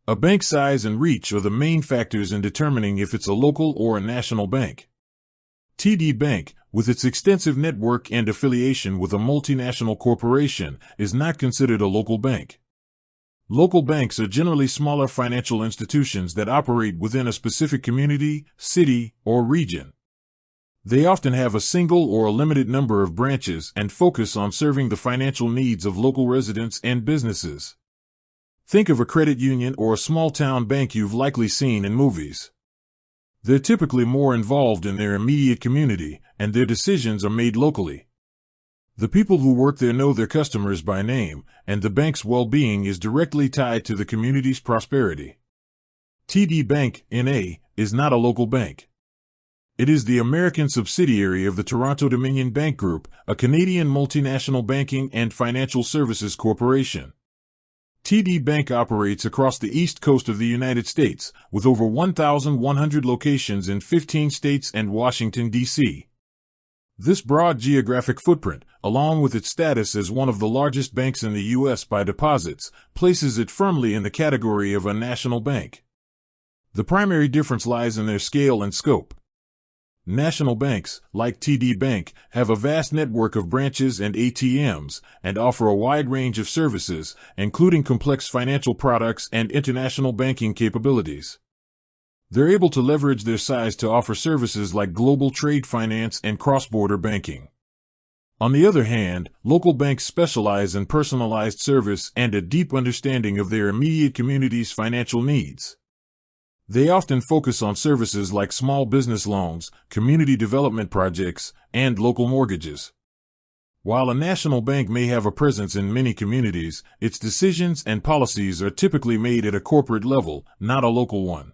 A bank's size and reach are the main factors in determining if it's a local or a national bank. TD Bank, with its extensive network and affiliation with a multinational corporation, is not considered a local bank. Local banks are generally smaller financial institutions that operate within a specific community, city, or region. They often have a single or a limited number of branches and focus on serving the financial needs of local residents and businesses. Think of a credit union or a small-town bank you've likely seen in movies. They're typically more involved in their immediate community, and their decisions are made locally. The people who work there know their customers by name, and the bank's well-being is directly tied to the community's prosperity. TD Bank, N.A., is not a local bank. It is the American subsidiary of the Toronto-Dominion Bank Group, a Canadian multinational banking and financial services corporation. TD Bank operates across the east coast of the United States, with over 1,100 locations in 15 states and Washington, D.C. This broad geographic footprint, along with its status as one of the largest banks in the U.S. by deposits, places it firmly in the category of a national bank. The primary difference lies in their scale and scope. National banks, like TD Bank, have a vast network of branches and ATMs, and offer a wide range of services, including complex financial products and international banking capabilities. They're able to leverage their size to offer services like global trade finance and cross-border banking. On the other hand, local banks specialize in personalized service and a deep understanding of their immediate community's financial needs. They often focus on services like small business loans, community development projects, and local mortgages. While a national bank may have a presence in many communities, its decisions and policies are typically made at a corporate level, not a local one.